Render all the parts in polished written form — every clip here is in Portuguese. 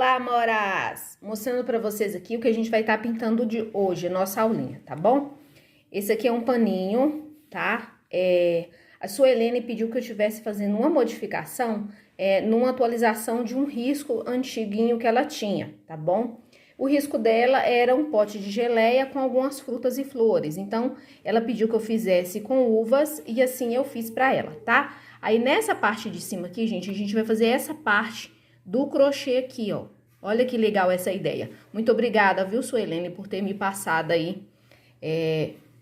Olá, amoras! Mostrando pra vocês aqui o que a gente vai estar pintando de hoje, a nossa aulinha, tá bom? Esse aqui é um paninho, tá? A Suelene pediu que eu estivesse fazendo uma modificação numa atualização de um risco antiguinho que ela tinha, tá bom? O risco dela era um pote de geleia com algumas frutas e flores, então ela pediu que eu fizesse com uvas e assim eu fiz pra ela, tá? Aí nessa parte de cima aqui, gente, a gente vai fazer essa parte do crochê aqui, ó. Olha que legal essa ideia. Muito obrigada, viu, Suelene, por ter me passado aí,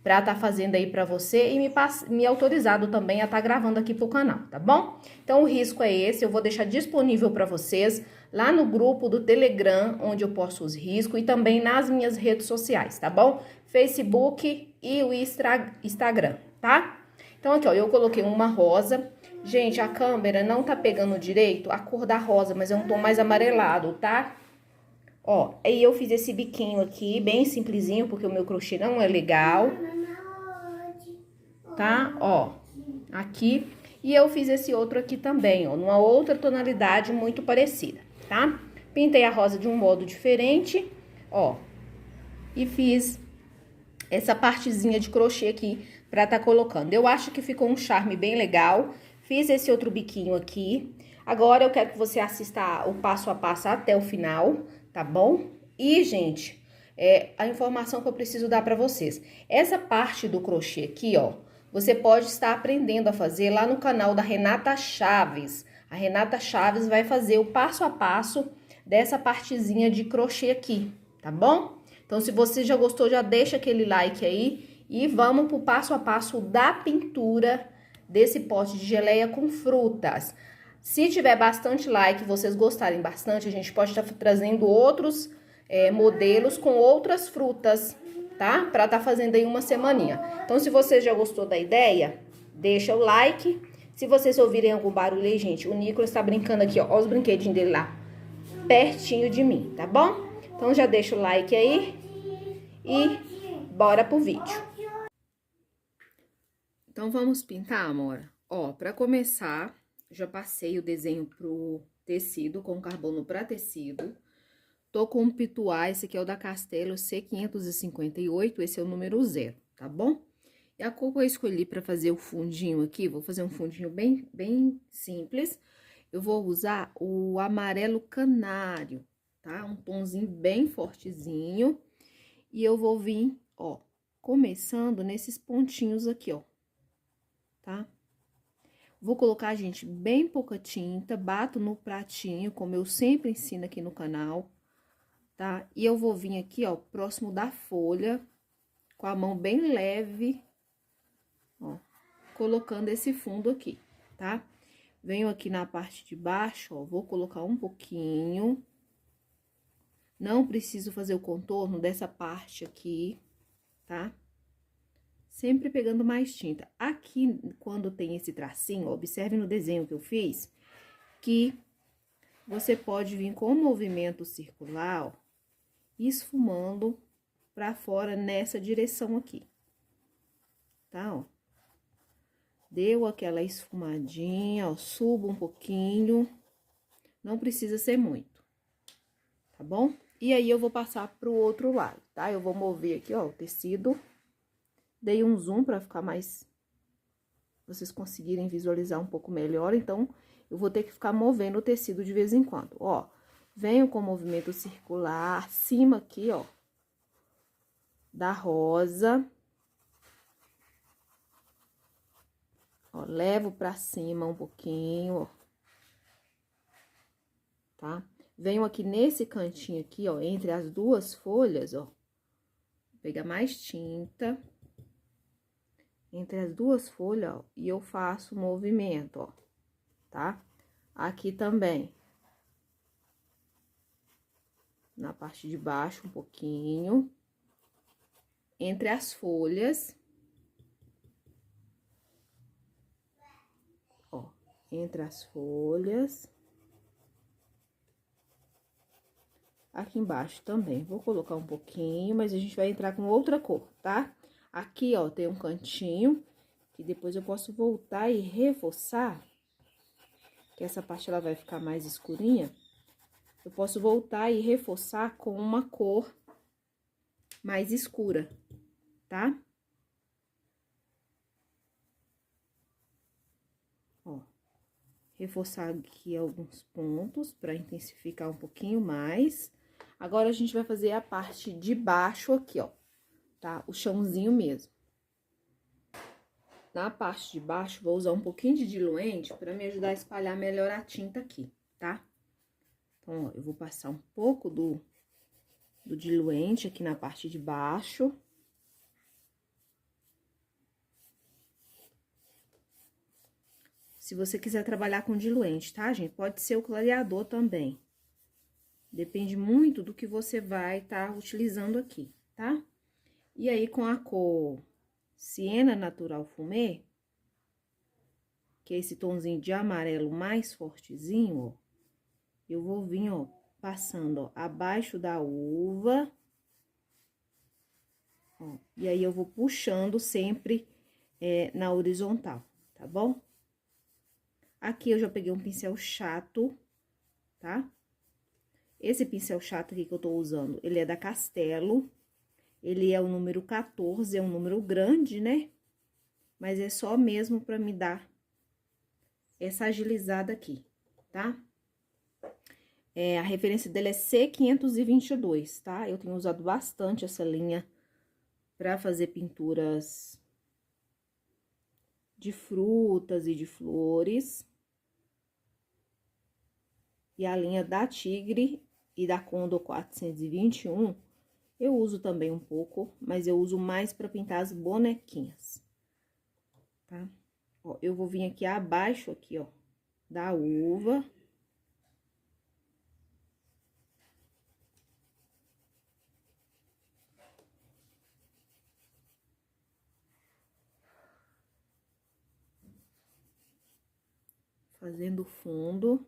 pra tá fazendo aí pra você e me autorizado também a tá gravando aqui pro canal, tá bom? Então, o risco é esse, eu vou deixar disponível pra vocês lá no grupo do Telegram, onde eu posto os riscos, e também nas minhas redes sociais, tá bom? Facebook e o Instagram, tá? Então, aqui, ó, eu coloquei uma rosa. Gente, a câmera não tá pegando direito a cor da rosa, mas é um tom mais amarelado, tá? Ó, aí eu fiz esse biquinho aqui, bem simplesinho, porque o meu crochê não é legal. Tá? Ó, aqui. E eu fiz esse outro aqui também, ó, numa outra tonalidade muito parecida, tá? Pintei a rosa de um modo diferente, ó. E fiz essa partezinha de crochê aqui pra tá colocando. Eu acho que ficou um charme bem legal. Fiz esse outro biquinho aqui. Agora eu quero que você assista o passo a passo até o final, tá bom? E, gente, a informação que eu preciso dar pra vocês. Essa parte do crochê aqui, ó, você pode estar aprendendo a fazer lá no canal da Renata Chaves. A Renata Chaves vai fazer o passo a passo dessa partezinha de crochê aqui, tá bom? Então, se você já gostou, já deixa aquele like aí e vamos pro passo a passo da pintura desse pote de geleia com frutas. Se tiver bastante like, vocês gostarem bastante, a gente pode estar trazendo outros modelos com outras frutas, tá? Pra tá fazendo aí uma semaninha. Então, se você já gostou da ideia, deixa o like. Se vocês ouvirem algum barulho aí, gente, o Nicolas tá brincando aqui, ó. Ó os brinquedinhos dele lá, pertinho de mim, tá bom? Então, já deixa o like aí e bora pro vídeo. Então, vamos pintar, amor? Ó, pra começar, já passei o desenho pro tecido, com carbono pra tecido. Tô com um pituá, esse aqui é o da Castelo C558, esse é o número 0, tá bom? E a cor que eu escolhi pra fazer o fundinho aqui, vou fazer um fundinho bem simples. Eu vou usar o amarelo canário, tá? Um tomzinho bem fortezinho. E eu vou vir, ó, começando nesses pontinhos aqui, ó, tá? Vou colocar, gente, bem pouca tinta, bato no pratinho, como eu sempre ensino aqui no canal, tá? E eu vou vir aqui, ó, próximo da folha, com a mão bem leve, ó, colocando esse fundo aqui, tá? Venho aqui na parte de baixo, ó, vou colocar um pouquinho. Não preciso fazer o contorno dessa parte aqui, tá? Sempre pegando mais tinta. Aqui, quando tem esse tracinho, observe no desenho que eu fiz, que você pode vir com o movimento circular, ó, esfumando pra fora nessa direção aqui, tá, ó? Deu aquela esfumadinha, ó, subo um pouquinho, não precisa ser muito, tá bom? E aí, eu vou passar pro outro lado, tá? Eu vou mover aqui, ó, o tecido. Dei um zoom pra ficar mais... vocês conseguirem visualizar um pouco melhor. Então, eu vou ter que ficar movendo o tecido de vez em quando. Ó, venho com o movimento circular, acima aqui, ó, da rosa. Ó, levo pra cima um pouquinho, ó. Tá? Venho aqui nesse cantinho aqui, ó, entre as duas folhas, ó. Vou pegar mais tinta. Entre as duas folhas, ó, e eu faço o movimento, ó, tá? Aqui também. Na parte de baixo, um pouquinho. Entre as folhas. Ó, entre as folhas. Aqui embaixo também. Vou colocar um pouquinho, mas a gente vai entrar com outra cor, tá? Aqui, ó, tem um cantinho, que depois eu posso voltar e reforçar, que essa parte ela vai ficar mais escurinha. eu posso voltar e reforçar com uma cor mais escura, tá? Ó, reforçar aqui alguns pontos para intensificar um pouquinho mais. Agora, a gente vai fazer a parte de baixo aqui, ó, tá? O chãozinho mesmo. Na parte de baixo, vou usar um pouquinho de diluente para me ajudar a espalhar melhor a tinta aqui, tá? Então, ó, eu vou passar um pouco do diluente aqui na parte de baixo. Se você quiser trabalhar com diluente, tá, gente? Pode ser o clareador também. Depende muito do que você vai estar utilizando aqui, tá? E aí, com a cor Siena Natural Fumê, que é esse tomzinho de amarelo mais fortezinho, ó, eu vou vir, ó, passando, ó, abaixo da uva. Ó, e aí, eu vou puxando sempre na horizontal, tá bom? Aqui, eu já peguei um pincel chato, tá? Esse pincel chato aqui que eu tô usando, ele é da Castelo. Ele é o número 14, é um número grande, né? Mas é só mesmo pra me dar essa agilizada aqui, tá? A referência dele é C522, tá? Eu tenho usado bastante essa linha pra fazer pinturas de frutas e de flores. E a linha da Tigre e da Condor 421, eu uso também um pouco, mas eu uso mais pra pintar as bonequinhas, tá? Ó, eu vou vir aqui abaixo, aqui, ó, da uva. Fazendo fundo.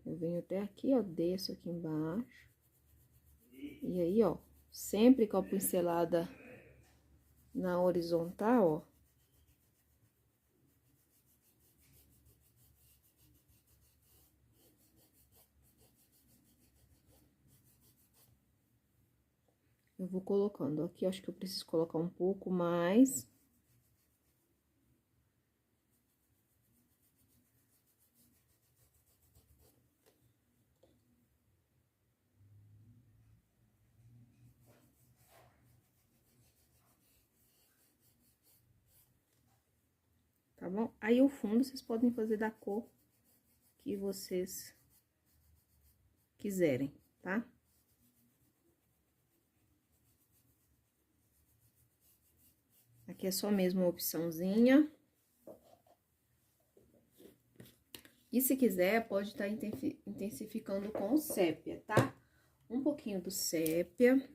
Eu venho até aqui, ó, desço aqui embaixo. E aí, ó, sempre com a pincelada na horizontal, ó. Eu vou colocando. Aqui, acho que eu preciso colocar um pouco mais. Tá bom? Aí, o fundo, vocês podem fazer da cor que vocês quiserem, tá? Aqui é só mesmo uma opçãozinha. E se quiser, pode estar intensificando com o sépia, tá? Um pouquinho do sépia.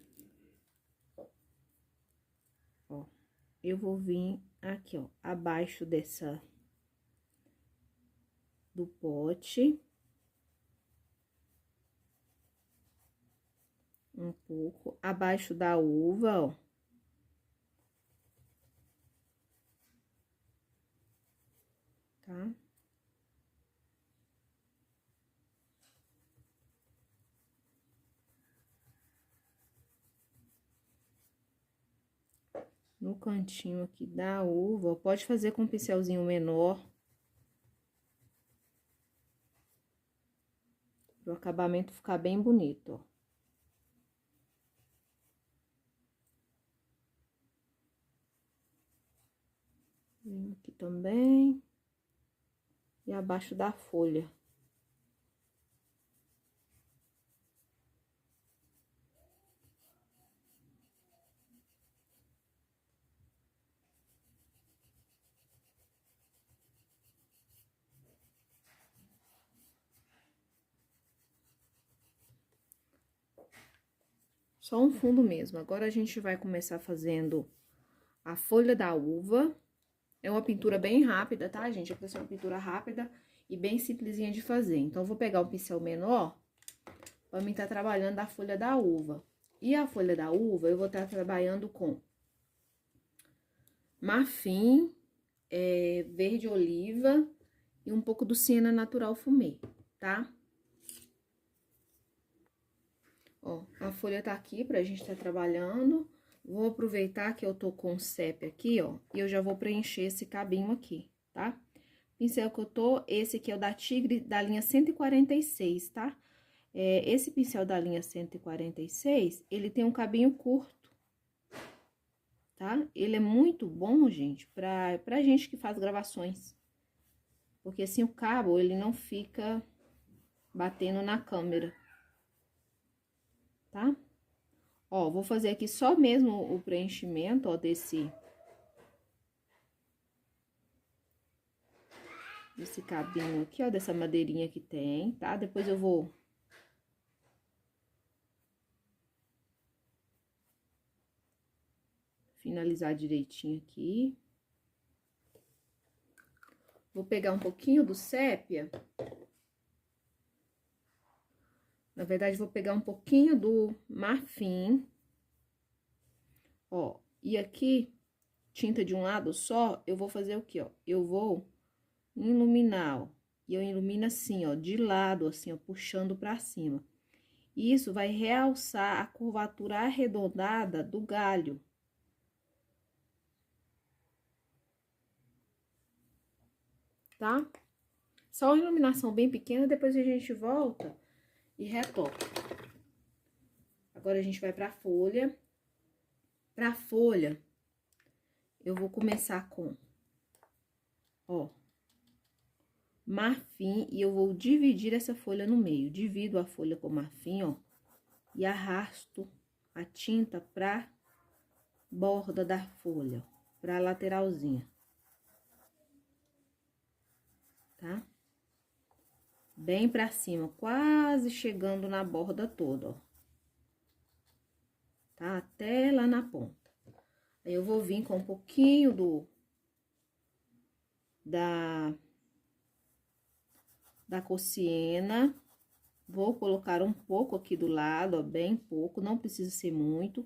Ó, eu vou vir aqui, ó, abaixo do pote. Um pouco abaixo da uva, ó. Tá? No cantinho aqui da uva, ó, pode fazer com um pincelzinho menor. Para o acabamento ficar bem bonito, ó. Venho aqui também. E abaixo da folha. Só um fundo mesmo. Agora, a gente vai começar fazendo a folha da uva. É uma pintura bem rápida, tá, gente? É pra ser uma pintura rápida e bem simplesinha de fazer. Então, eu vou pegar um pincel menor pra mim tá trabalhando a folha da uva. E a folha da uva, eu vou estar trabalhando com marfim, verde oliva e um pouco do siena natural fumê, tá? Ó, a folha tá aqui pra gente tá trabalhando. Vou aproveitar que eu tô com o CEP aqui, ó, e eu já vou preencher esse cabinho aqui, tá? Pincel que eu tô, esse aqui é o da Tigre, da linha 146, tá? Esse pincel da linha 146, ele tem um cabinho curto, tá? Ele é muito bom, gente, pra gente que faz gravações. Porque assim o cabo, ele não fica batendo na câmera, tá? Ó, vou fazer aqui só mesmo o preenchimento, ó, desse cabinho aqui, ó, dessa madeirinha que tem, tá? Depois eu vou finalizar direitinho aqui. Vou pegar um pouquinho do sépia. Na verdade, vou pegar um pouquinho do marfim. Ó, e aqui, tinta de um lado só, eu vou fazer o quê, ó? Eu vou iluminar, ó. E eu ilumino assim, ó, de lado, assim, ó, puxando pra cima. Isso vai realçar a curvatura arredondada do galho. Tá? Só uma iluminação bem pequena, depois a gente volta e retoca. Agora, a gente vai pra folha. Pra folha, eu vou começar com, ó, marfim, e eu vou dividir essa folha no meio. Divido a folha com marfim, ó, e arrasto a tinta pra borda da folha, pra lateralzinha. Tá? Bem pra cima, quase chegando na borda toda, ó. Tá? Até lá na ponta. Aí, eu vou vir com um pouquinho da cor siena. Vou colocar um pouco aqui do lado, ó, bem pouco, não precisa ser muito.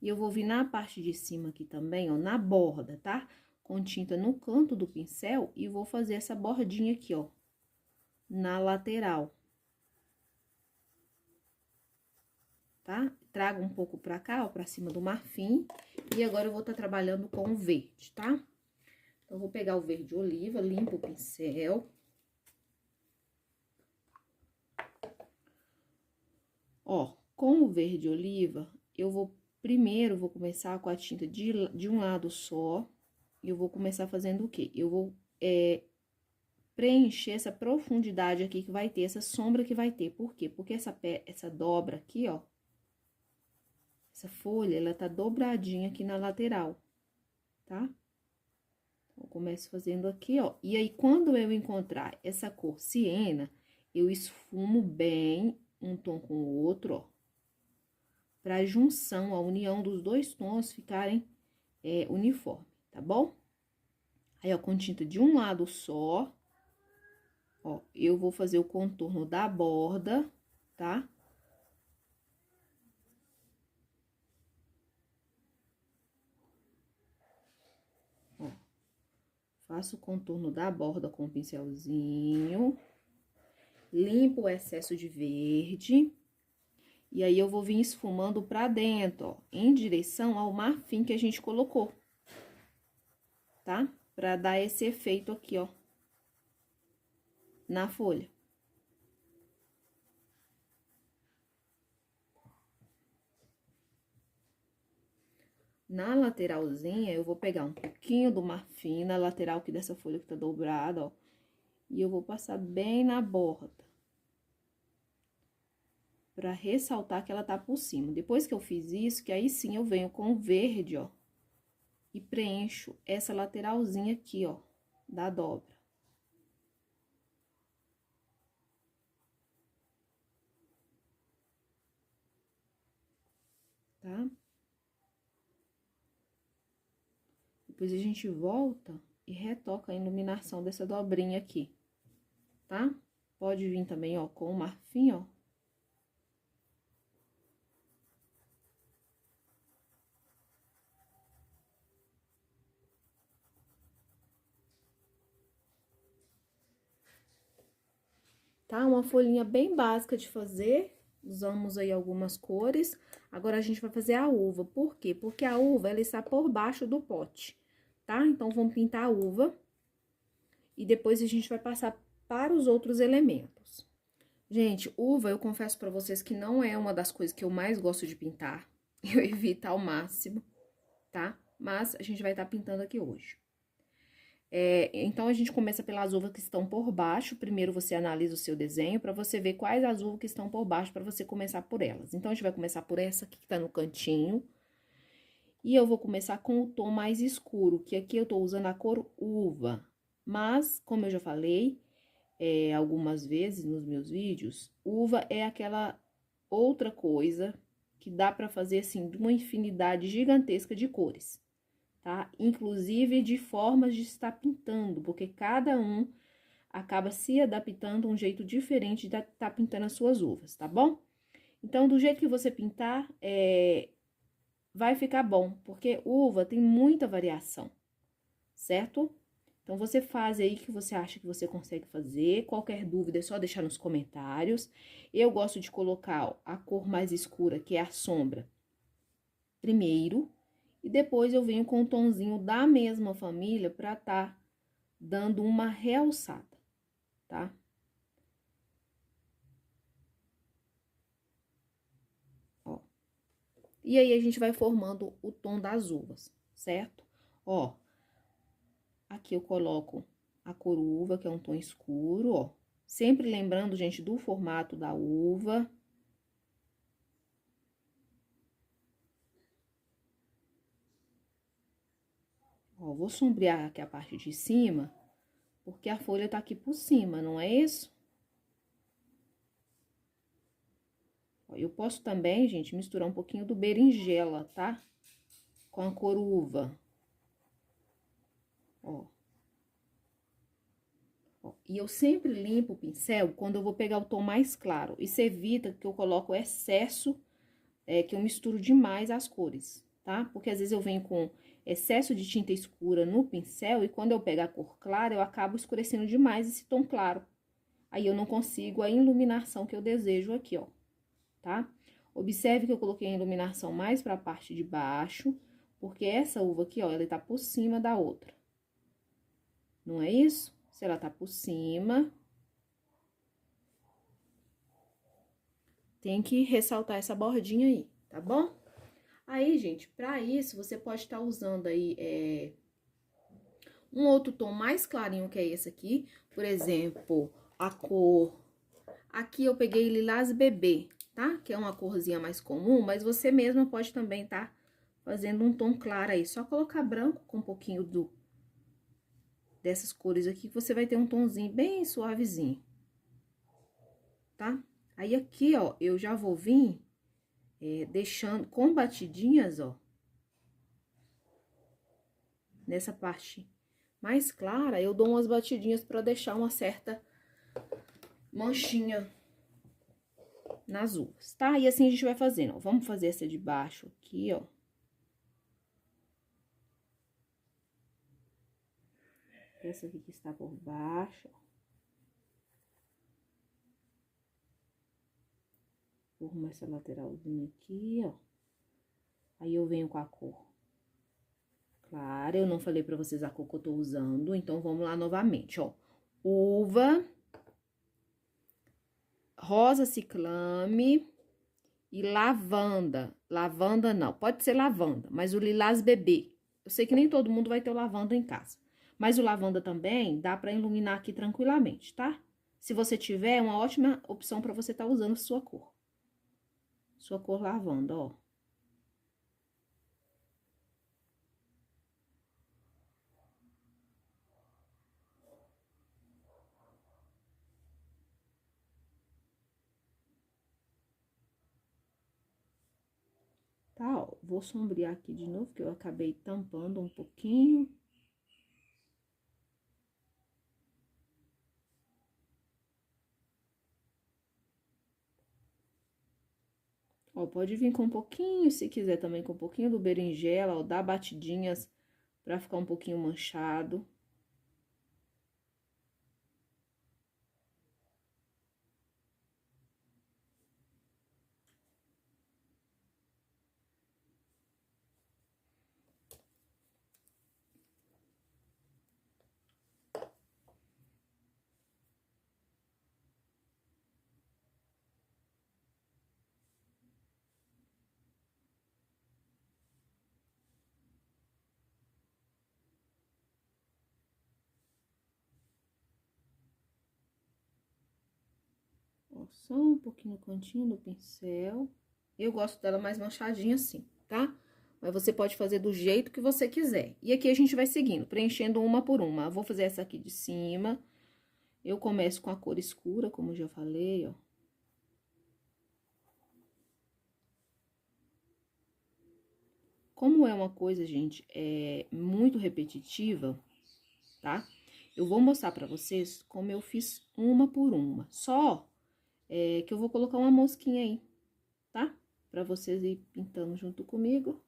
E eu vou vir na parte de cima aqui também, ó, na borda, tá? Com tinta no canto do pincel e vou fazer essa bordinha aqui, ó, na lateral. Tá? Trago um pouco pra cá, ó, pra cima do marfim. E agora eu vou estar trabalhando com o verde, tá? Então, eu vou pegar o verde oliva, limpo o pincel. Ó, com o verde oliva, eu vou primeiro começar com a tinta de um lado só. E eu vou começar fazendo o quê? Eu vou preencher essa profundidade aqui que vai ter, essa sombra que vai ter. Por quê? Porque essa dobra aqui, ó, essa folha, ela tá dobradinha aqui na lateral, tá? Eu começo fazendo aqui, ó. E aí, quando eu encontrar essa cor siena, eu esfumo bem um tom com o outro, ó. Pra junção, a união dos dois tons ficarem uniforme, tá bom? Aí, ó, com tinta de um lado só, ó, eu vou fazer o contorno da borda, tá? Ó, faço o contorno da borda com o pincelzinho, limpo o excesso de verde, e aí eu vou vir esfumando pra dentro, ó, em direção ao marfim que a gente colocou, tá? Pra dar esse efeito aqui, ó, na folha. Na lateralzinha, eu vou pegar um pouquinho do marfim na lateral aqui dessa folha que tá dobrada, ó. E eu vou passar bem na borda. Pra ressaltar que ela tá por cima. Depois que eu fiz isso, que aí sim eu venho com o verde, ó. E preencho essa lateralzinha aqui, ó, da dobra. Tá? Depois a gente volta e retoca a iluminação dessa dobrinha aqui. tá? Pode vir também, ó, com o marfim, ó. Tá? Uma folhinha bem básica de fazer. Usamos aí algumas cores. Agora, a gente vai fazer a uva. Por quê? Porque a uva, ela está por baixo do pote, tá? Então, vamos pintar a uva. E depois, a gente vai passar para os outros elementos. Gente, uva, eu confesso pra vocês que não é uma das coisas que eu mais gosto de pintar. Eu evito ao máximo, tá? Mas a gente vai estar pintando aqui hoje. Então, a gente começa pelas uvas que estão por baixo. Primeiro, você analisa o seu desenho para você ver quais as uvas que estão por baixo, para você começar por elas. Então, a gente vai começar por essa aqui que tá no cantinho. E eu vou começar com o tom mais escuro, que aqui eu tô usando a cor uva. Mas, como eu já falei, algumas vezes nos meus vídeos, uva é aquela outra coisa que dá para fazer, assim, de uma infinidade gigantesca de cores. Tá? Inclusive de formas de estar pintando, porque cada um acaba se adaptando a um jeito diferente de estar pintando as suas uvas, tá bom? Então, do jeito que você pintar, vai ficar bom, porque uva tem muita variação, certo? Então, você faz aí o que você acha que você consegue fazer. Qualquer dúvida é só deixar nos comentários. Eu gosto de colocar, ó, a cor mais escura, que é a sombra, primeiro. E depois eu venho com um tonzinho da mesma família pra tá dando uma realçada, tá? Ó. E aí, a gente vai formando o tom das uvas, certo? Ó, aqui eu coloco a cor uva, que é um tom escuro, ó. Sempre lembrando, gente, do formato da uva. Ó, vou sombrear aqui a parte de cima, porque a folha tá aqui por cima, não é isso? Ó, eu posso também, gente, misturar um pouquinho do berinjela, tá? Com a cor uva. Ó. Ó. E eu sempre limpo o pincel quando eu vou pegar o tom mais claro. Isso evita que eu coloque o excesso, que eu misturo demais as cores, tá? Porque às vezes eu venho com excesso de tinta escura no pincel e quando eu pego a cor clara, eu acabo escurecendo demais esse tom claro. Aí eu não consigo a iluminação que eu desejo aqui, ó, tá? Observe que eu coloquei a iluminação mais pra parte de baixo, porque essa uva aqui, ó, ela tá por cima da outra. Não é isso? Se ela tá por cima, tem que ressaltar essa bordinha aí, tá bom? Aí, gente, pra isso, você pode estar usando aí um outro tom mais clarinho que é esse aqui. Por exemplo, a cor... Aqui eu peguei lilás bebê, tá? Que é uma corzinha mais comum, mas você mesma pode também tá fazendo um tom claro aí. Só colocar branco com um pouquinho dessas cores aqui, que você vai ter um tomzinho bem suavezinho, tá? Aí, aqui, ó, eu já vou vir deixando com batidinhas, ó. Nessa parte mais clara, eu dou umas batidinhas pra deixar uma certa manchinha nas uvas, tá? E assim a gente vai fazendo, ó. Vamos fazer essa de baixo aqui, ó. Essa aqui que está por baixo, ó. Formo essa lateralzinha aqui, ó. Aí, eu venho com a cor clara. Eu não falei pra vocês a cor que eu tô usando, então vamos lá novamente, ó. Uva, rosa ciclame e lavanda. Lavanda não, pode ser lavanda, mas o lilás bebê. Eu sei que nem todo mundo vai ter o lavanda em casa, mas o lavanda também dá pra iluminar aqui tranquilamente, tá? Se você tiver, é uma ótima opção pra você tá usando sua cor. Sua cor lavanda, ó. Tá, ó, vou sombrear aqui de novo, que eu acabei tampando um pouquinho. Ó, pode vir com um pouquinho, se quiser também com um pouquinho do berinjela, ó, dá batidinhas pra ficar um pouquinho manchado. Ó, só um pouquinho no cantinho do pincel. Eu gosto dela mais manchadinha assim, tá? Mas você pode fazer do jeito que você quiser. E aqui a gente vai seguindo, preenchendo uma por uma. Eu vou fazer essa aqui de cima. Eu começo com a cor escura, como eu já falei, ó. Como é uma coisa, gente, muito repetitiva, tá? Eu vou mostrar pra vocês como eu fiz uma por uma. Só que eu vou colocar uma mosquinha aí, tá? Pra vocês ir pintando junto comigo.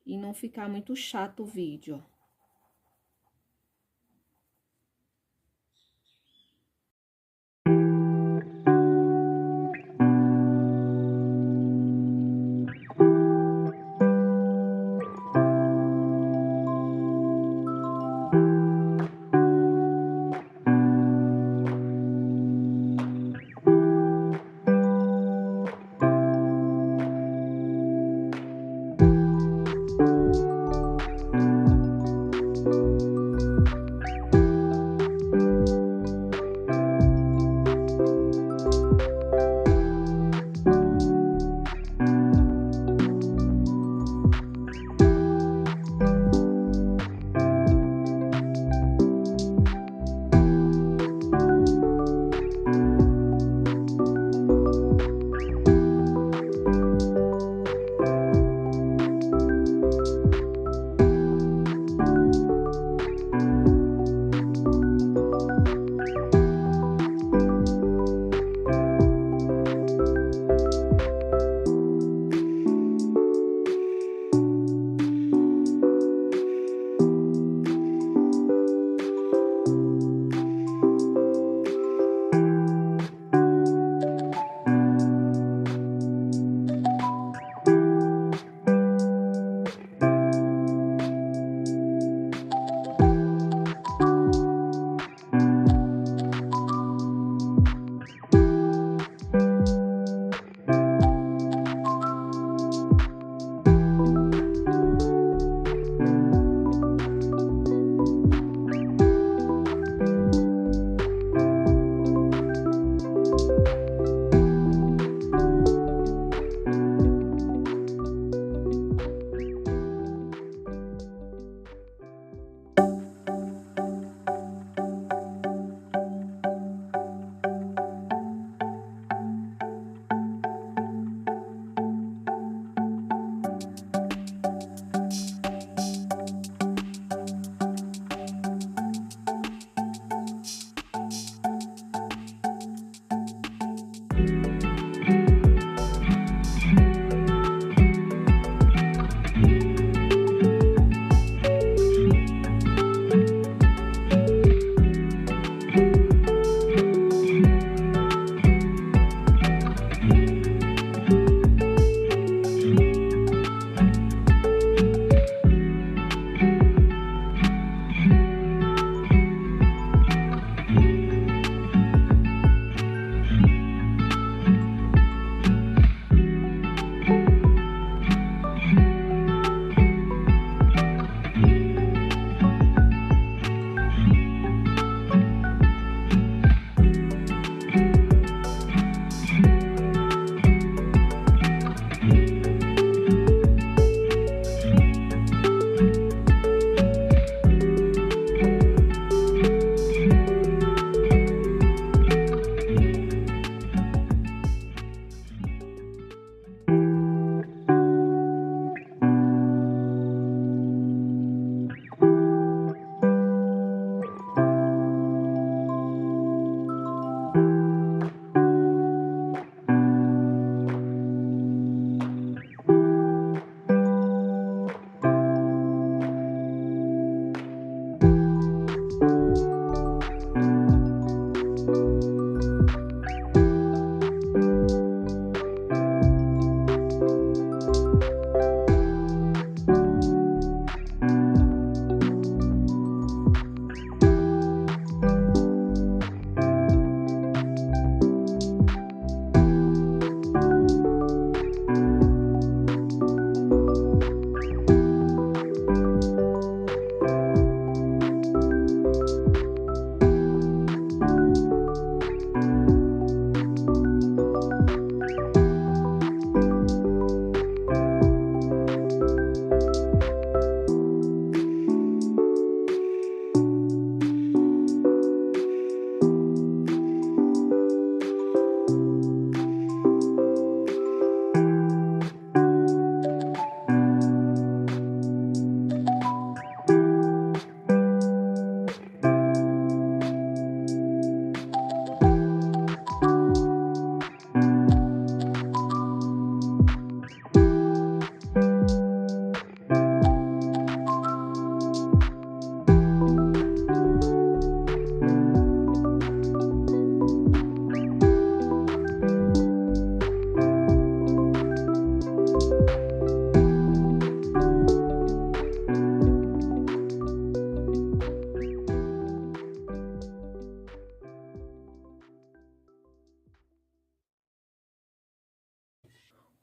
E não ficar muito chato o vídeo, ó.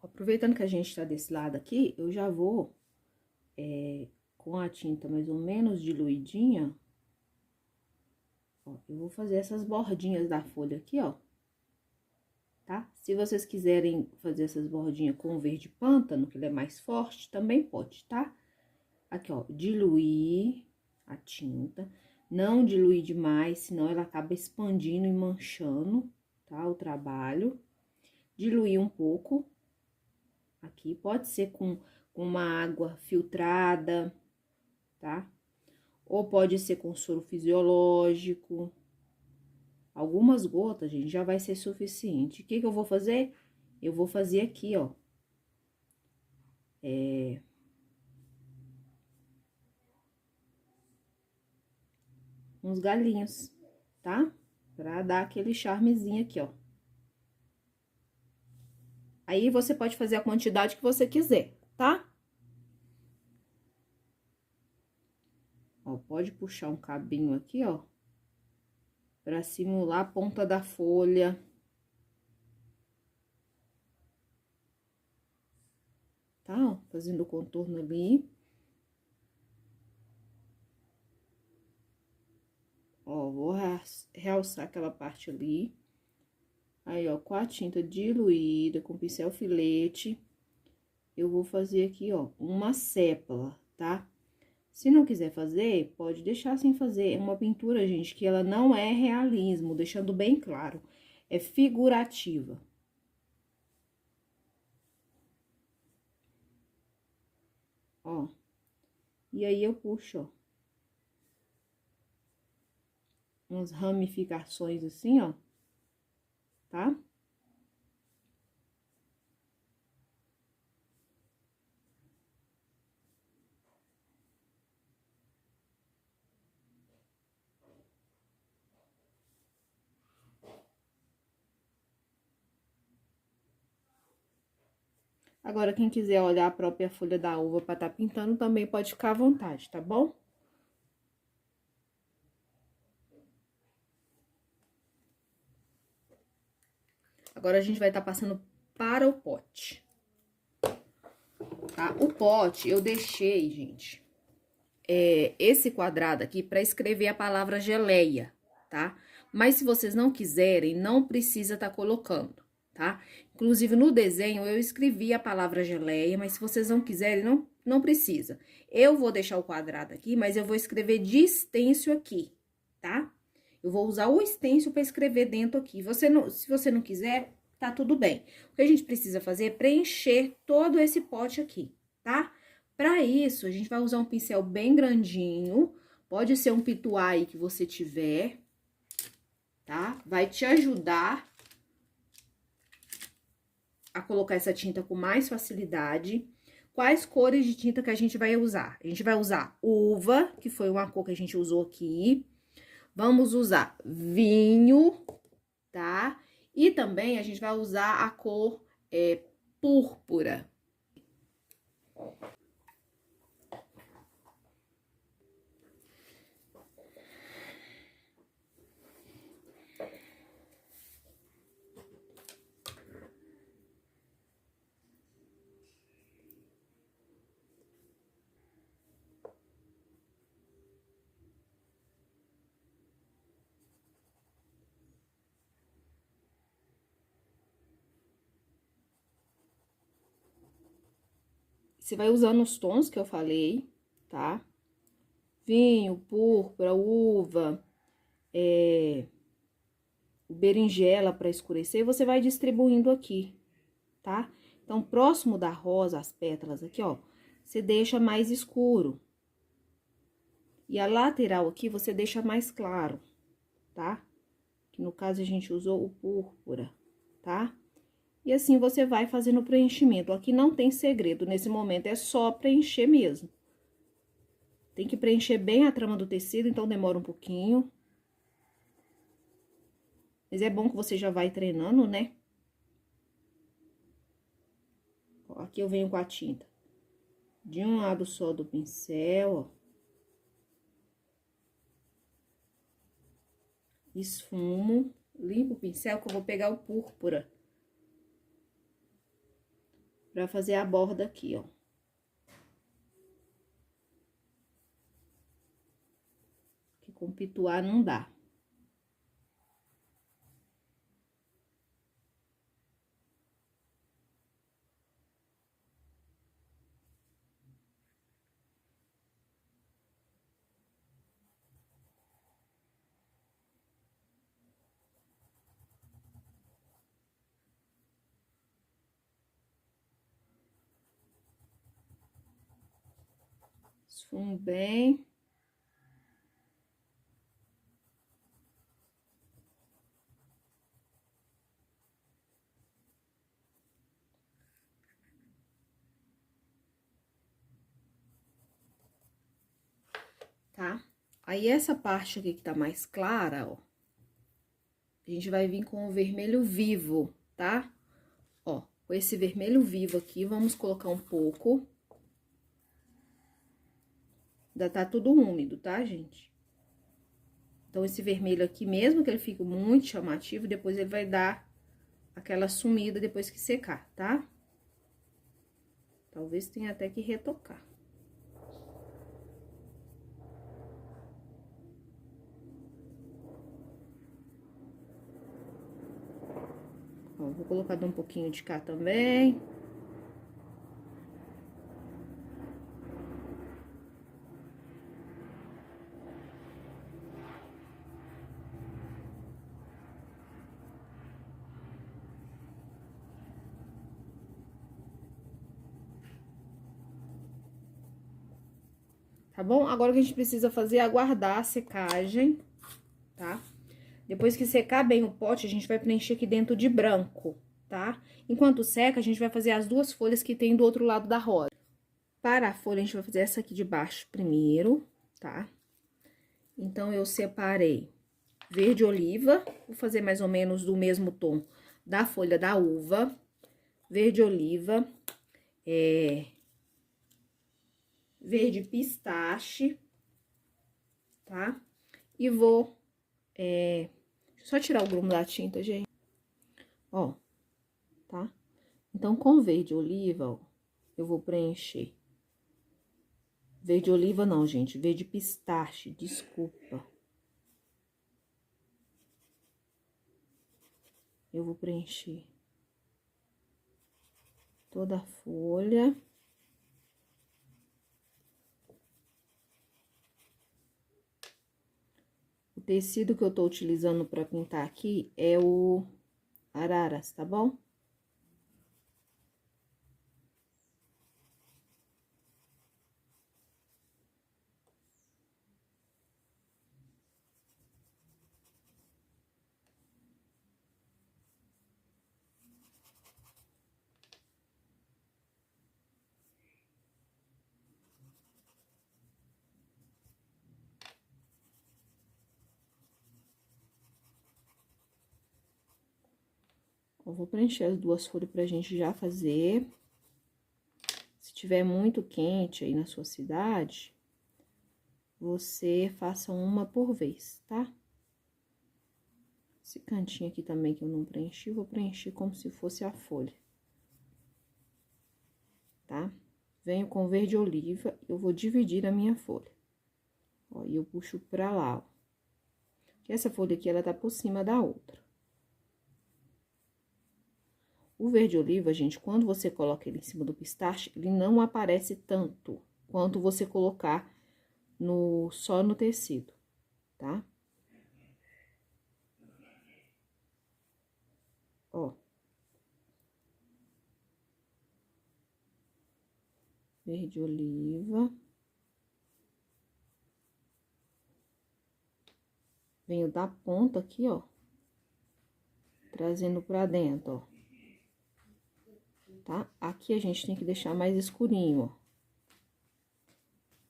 Aproveitando que a gente tá desse lado aqui, eu já vou, com a tinta mais ou menos diluidinha, ó, eu vou fazer essas bordinhas da folha aqui, ó. Tá? Se vocês quiserem fazer essas bordinhas com verde pântano, que ele é mais forte, também pode, tá? Aqui, ó, diluir a tinta. Não diluir demais, senão ela acaba expandindo e manchando, tá? O trabalho. Diluir um pouco. Aqui, pode ser com uma água filtrada, tá? Ou pode ser com soro fisiológico. Algumas gotas, gente, já vai ser suficiente. O que que eu vou fazer? Eu vou fazer aqui, ó. Uns galinhos, tá? Pra dar aquele charmezinho aqui, ó. Aí, você pode fazer a quantidade que você quiser, tá? Ó, pode puxar um cabinho aqui, ó. Pra simular a ponta da folha. Tá, ó, fazendo o contorno ali. Ó, vou realçar aquela parte ali. Aí, ó, com a tinta diluída, com pincel filete, eu vou fazer aqui, ó, uma sépala, tá? Se não quiser fazer, pode deixar sem fazer. É uma pintura, gente, que ela não é realismo, deixando bem claro. É figurativa. Ó. E aí, eu puxo, ó. Umas ramificações assim, ó. Tá? Agora, quem quiser olhar a própria folha da uva pra tá pintando, também pode ficar à vontade, tá bom? Agora, a gente vai tá passando para o pote. Tá? O pote, eu deixei, gente, esse quadrado aqui pra escrever a palavra geleia, tá? Mas se vocês não quiserem, não precisa tá colocando, tá? Inclusive, no desenho, eu escrevi a palavra geleia, mas se vocês não quiserem, não precisa. Eu vou deixar o quadrado aqui, mas eu vou escrever de extenso aqui, tá? Eu vou usar o extenso para escrever dentro aqui. Se você não quiser, tá tudo bem. O que a gente precisa fazer é preencher todo esse pote aqui, tá? Para isso, a gente vai usar um pincel bem grandinho, pode ser um pituá aí que você tiver, tá? Vai te ajudar a colocar essa tinta com mais facilidade. Quais cores de tinta que a gente vai usar? A gente vai usar uva, que foi uma cor que a gente usou aqui. Vamos usar vinho, tá? E também a gente vai usar a cor púrpura. Você vai usando os tons que eu falei, tá? Vinho, púrpura, uva, berinjela para escurecer, e você vai distribuindo aqui, tá? Então, próximo da rosa, as pétalas aqui, ó, você deixa mais escuro. E a lateral aqui, você deixa mais claro, tá? Que no caso, a gente usou o púrpura, tá? E assim, você vai fazendo o preenchimento. Aqui não tem segredo nesse momento, é só preencher mesmo. Tem que preencher bem a trama do tecido, então demora um pouquinho. Mas é bom que você já vai treinando, né? Ó, aqui eu venho com a tinta de um lado só do pincel, ó. Esfumo, limpo o pincel que eu vou pegar o púrpura. pra fazer a borda aqui, ó. Que com pituá não dá. Esfumo bem. Tá? Aí, essa parte aqui que tá mais clara, ó. A gente vai vir com o vermelho vivo, tá? Ó, com esse vermelho vivo aqui, vamos colocar um pouco. Ainda tá tudo úmido, tá, gente? Então, esse vermelho aqui, mesmo que ele fique muito chamativo, depois ele vai dar aquela sumida depois que secar, tá? Talvez tenha até que retocar. Ó, vou colocar um pouquinho de cá também. Tá bom? Agora o que a gente precisa fazer é aguardar a secagem, tá? Depois que secar bem o pote, a gente vai preencher aqui dentro de branco, tá? Enquanto seca, a gente vai fazer as duas folhas que tem do outro lado da roda. Para a folha, a gente vai fazer essa aqui de baixo primeiro, tá? Então, eu separei verde oliva, vou fazer mais ou menos do mesmo tom da folha da uva. Verde oliva, verde pistache, tá? E vou, só tirar o grumo da tinta, gente. Ó, tá? Então, com verde oliva, ó, eu vou preencher. Verde oliva não, gente, verde pistache, desculpa. Eu vou preencher toda a folha. O tecido que eu tô utilizando pra pintar aqui é o Araras, tá bom? Eu vou preencher as duas folhas pra gente já fazer. Se tiver muito quente aí na sua cidade, você faça uma por vez, tá? Esse cantinho aqui também que eu não preenchi, vou preencher como se fosse a folha. Tá? Venho com verde oliva, eu vou dividir a minha folha. Ó, e eu puxo pra lá, ó. Que essa folha aqui, ela tá por cima da outra. O verde oliva, gente, quando você coloca ele em cima do pistache, ele não aparece tanto quanto você colocar só no tecido, tá? Ó. Verde oliva. Venho da ponta aqui, ó. Trazendo pra dentro, ó. Tá? Aqui a gente tem que deixar mais escurinho, ó.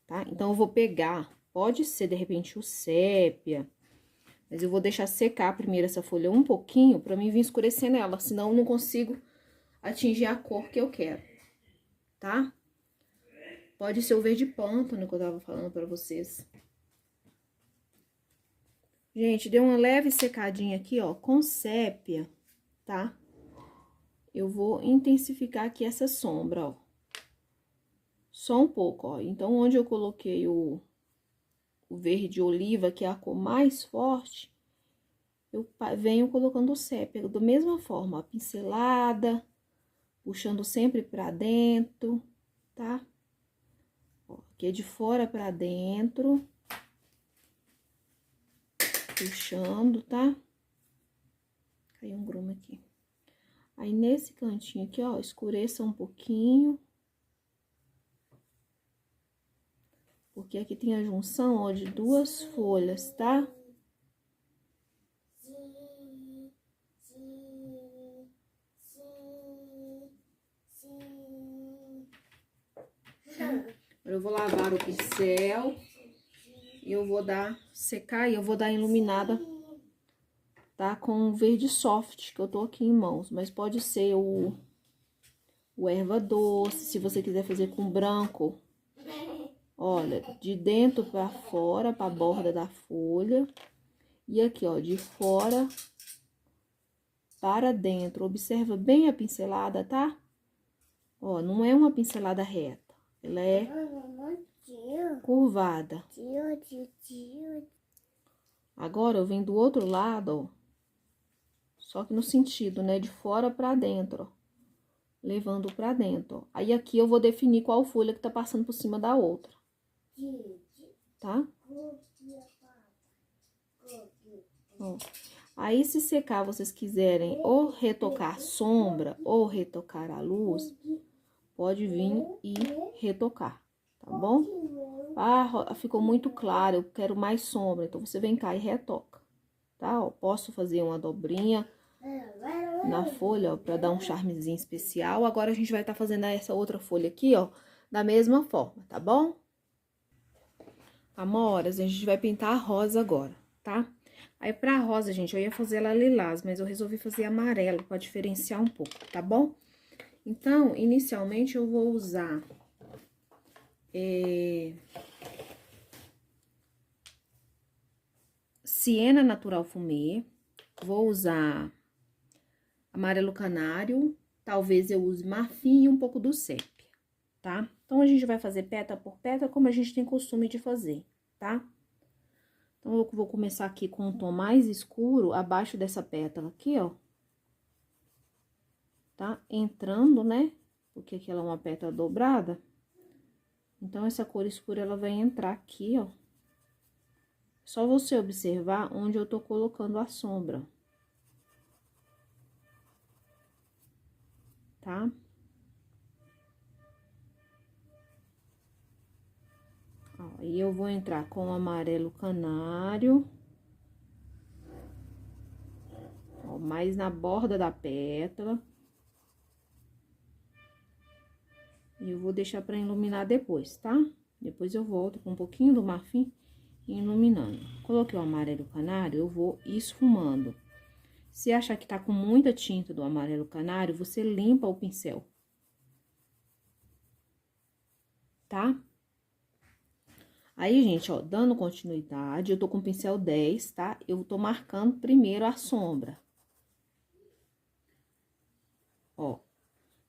Tá? Então, eu vou pegar, pode ser, de repente, o sépia, mas eu vou deixar secar primeiro essa folha um pouquinho, pra mim vir escurecendo ela, senão eu não consigo atingir a cor que eu quero, tá? Pode ser o verde pântano que eu tava falando pra vocês. Gente, deu uma leve secadinha aqui, ó, com sépia, tá? eu vou intensificar aqui essa sombra, ó. Só um pouco, ó. Então, onde eu coloquei o verde oliva, que é a cor mais forte, eu venho colocando o sépia da mesma forma, ó, pincelada, puxando sempre pra dentro, tá? Ó, aqui é de fora pra dentro, puxando, tá? Caiu um grumo aqui. Aí, nesse cantinho aqui, ó, escureça um pouquinho. Porque aqui tem a junção, ó, de duas folhas, tá? Eu vou lavar o pincel e eu vou secar e eu vou dar iluminada, tá? Com o verde soft, que eu tô aqui em mãos. Mas pode ser o erva doce, se você quiser fazer com branco. Olha, de dentro pra fora, pra borda da folha. E aqui, ó, de fora para dentro. Observa bem a pincelada, tá? Ó, não é uma pincelada reta. Ela é curvada. Agora, eu venho do outro lado, ó. Só que no sentido, né? De fora pra dentro, ó. Levando pra dentro, ó. Aí, aqui eu vou definir qual folha que tá passando por cima da outra. Tá? Ó. Aí, se secar, vocês quiserem ou retocar sombra ou retocar a luz, pode vir e retocar, tá bom? Ah, ficou muito claro, eu quero mais sombra, então você vem cá e retoca, tá? Ó, posso fazer uma dobrinha na folha, ó, pra dar um charmezinho especial. Agora, a gente vai estar fazendo essa outra folha aqui, ó, da mesma forma, tá bom? Amoras, a gente vai pintar a rosa agora, tá? Aí, pra rosa, gente, eu ia fazer ela lilás, mas eu resolvi fazer amarelo pra diferenciar um pouco, tá bom? Então, inicialmente, eu vou usar Siena Natural Fumê, vou usar amarelo canário, talvez eu use marfim e um pouco do sépia, tá? Então, a gente vai fazer pétala por pétala, como a gente tem costume de fazer, tá? Então, eu vou começar aqui com um tom mais escuro, abaixo dessa pétala aqui, ó. Tá? Entrando, né? Porque aqui ela é uma pétala dobrada. Então, essa cor escura, ela vai entrar aqui, ó. Só você observar onde eu tô colocando a sombra. Tá? Ó, e eu vou entrar com o amarelo canário. Ó, mais na borda da pétala. E eu vou deixar pra iluminar depois, tá? Depois eu volto com um pouquinho do marfim e iluminando. Coloquei o amarelo canário, eu vou esfumando. Se achar que tá com muita tinta do amarelo canário, você limpa o pincel. Tá? Aí, gente, ó, dando continuidade, eu tô com o pincel 10, tá? Eu tô marcando primeiro a sombra. Ó.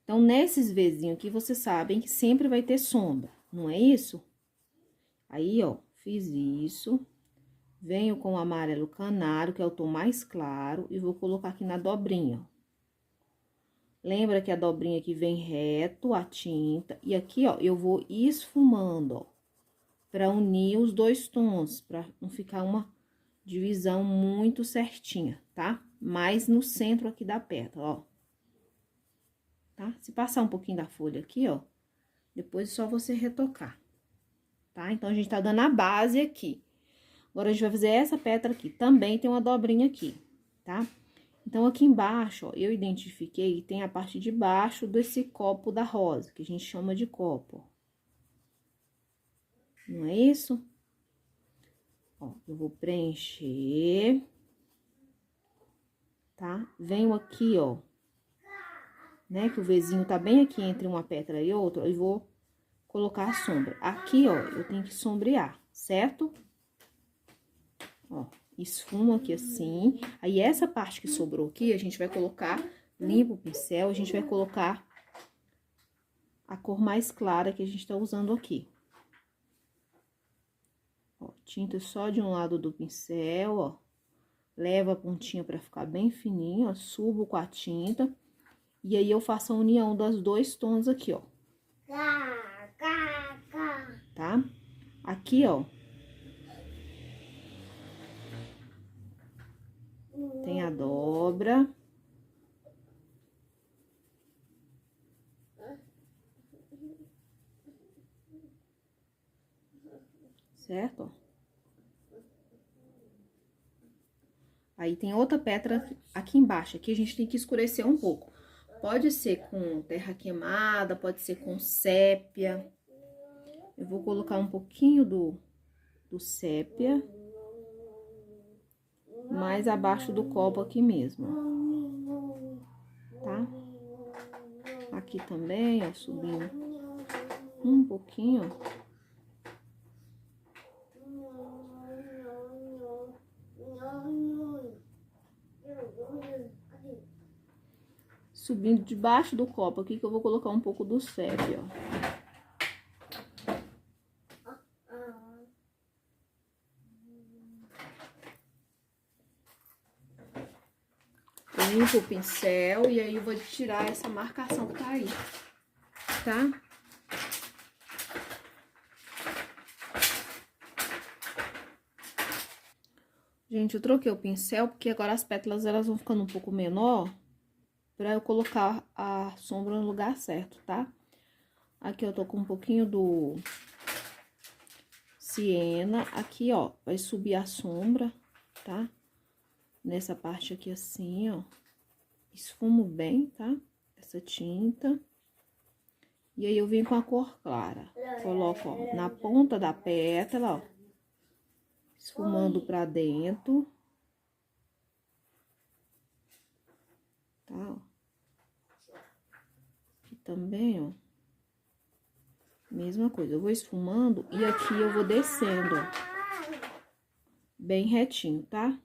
Então, nesses vezinhos aqui, vocês sabem que sempre vai ter sombra, não é isso? Aí, ó, fiz isso. Venho com o amarelo canário, que é o tom mais claro, e vou colocar aqui na dobrinha, ó. Lembra que a dobrinha aqui vem reto a tinta, e aqui, ó, eu vou esfumando, ó, pra unir os dois tons, pra não ficar uma divisão muito certinha, tá? Mais no centro aqui da pétala, ó. Tá? Se passar um pouquinho da folha aqui, ó, depois é só você retocar, tá? Então, a gente tá dando a base aqui. Agora, a gente vai fazer essa pétala aqui. Também tem uma dobrinha aqui, tá? Então, aqui embaixo, ó, eu identifiquei que tem a parte de baixo desse copo da rosa, que a gente chama de copo, ó. Não é isso? Ó, eu vou preencher, tá? Venho aqui, ó, né, que o vezinho tá bem aqui entre uma pétala e outra, e vou colocar a sombra. Aqui, ó, eu tenho que sombrear, certo? Ó, esfumo aqui assim. Aí, essa parte que sobrou aqui, a gente vai colocar limpa o pincel, a gente vai colocar a cor mais clara que a gente tá usando aqui. Ó, tinta só de um lado do pincel, ó. Leva a pontinha pra ficar bem fininho, ó. Subo com a tinta. E aí, eu faço a união dos dois tons aqui, ó. Tá? Aqui, ó. Tem a dobra. Certo? Aí, tem outra pedra aqui embaixo. Aqui a gente tem que escurecer um pouco. Pode ser com terra queimada, pode ser com sépia. Eu vou colocar um pouquinho do sépia. Mais abaixo do copo aqui mesmo, tá? Aqui também, ó, subindo um pouquinho. Subindo debaixo do copo aqui, que eu vou colocar um pouco do sépia, ó. Limpo o pincel e aí eu vou tirar essa marcação que tá aí, tá? Gente, eu troquei o pincel porque agora as pétalas elas vão ficando um pouco menor pra eu colocar a sombra no lugar certo, tá? Aqui eu tô com um pouquinho do siena. Aqui, ó, vai subir a sombra, tá? Nessa parte aqui assim, ó. Esfumo bem, tá? Essa tinta. E aí, eu venho com a cor clara. Coloco, ó, na ponta da pétala, ó. Esfumando pra dentro. Tá, ó. Aqui também, ó. Mesma coisa. Eu vou esfumando e aqui eu vou descendo, ó. Bem retinho, tá?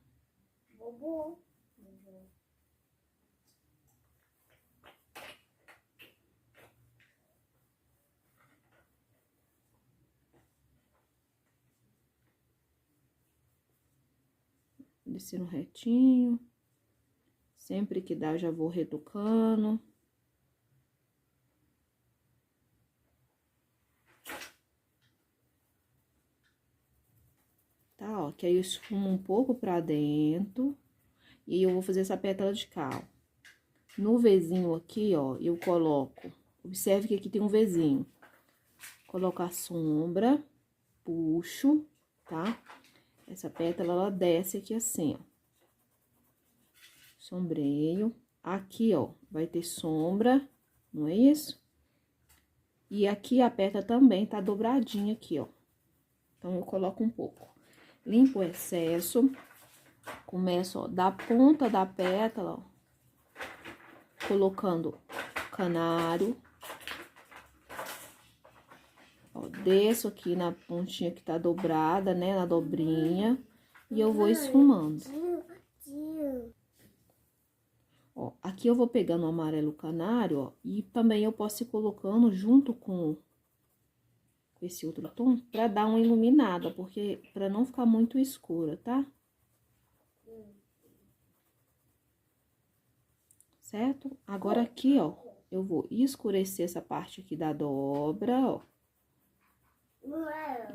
Descendo retinho. Sempre que dá, eu já vou retocando. Tá, ó, que aí eu esfumo um pouco pra dentro. E aí, eu vou fazer essa pétala de cal. No Vzinho aqui, ó, eu coloco... Observe que aqui tem um Vzinho. Coloco a sombra, puxo, tá? Essa pétala, ela desce aqui assim, ó. Sombreio. Aqui, ó, vai ter sombra, não é isso? E aqui a pétala também tá dobradinha aqui, ó. Então, eu coloco um pouco. Limpo o excesso. Começo, ó, da ponta da pétala, ó. Colocando canário. Ó, desço aqui na pontinha que tá dobrada, né? Na dobrinha. E eu vou esfumando. Ó, aqui eu vou pegando o amarelo canário, ó. E também eu posso ir colocando junto com esse outro tom, pra dar uma iluminada, porque pra não ficar muito escura, tá? Certo? Agora aqui, ó, eu vou escurecer essa parte aqui da dobra, ó.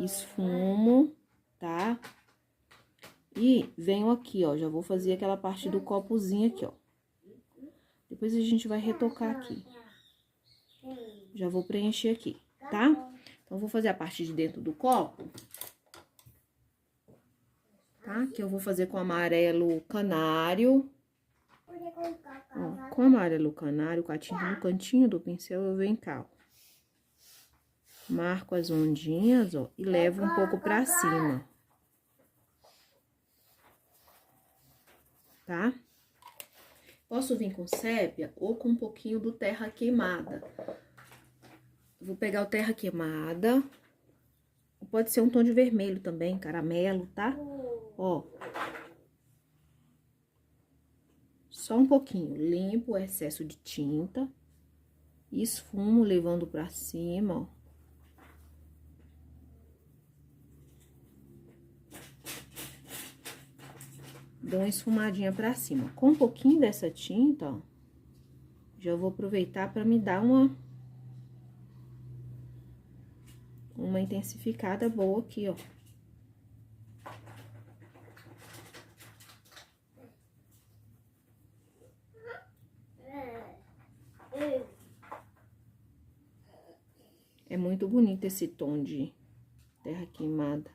Esfumo, tá? E venho aqui, ó, já vou fazer aquela parte do copozinho aqui, ó. Depois a gente vai retocar aqui. Já vou preencher aqui, tá? Então, vou fazer a parte de dentro do copo. Tá? Que eu vou fazer com amarelo canário. Ó, com amarelo canário, com a tinta no cantinho do pincel, eu venho cá, ó. Marco as ondinhas, ó, e levo um pouco pra cima. Tá? Posso vir com sépia ou com um pouquinho do terra queimada. Vou pegar o terra queimada. Pode ser um tom de vermelho também, caramelo, tá? Ó. só um pouquinho. Limpo o excesso de tinta. Esfumo, levando pra cima, ó. Dou uma esfumadinha pra cima. Com um pouquinho dessa tinta, ó, já vou aproveitar pra me dar uma intensificada boa aqui, ó. É muito bonito esse tom de terra queimada.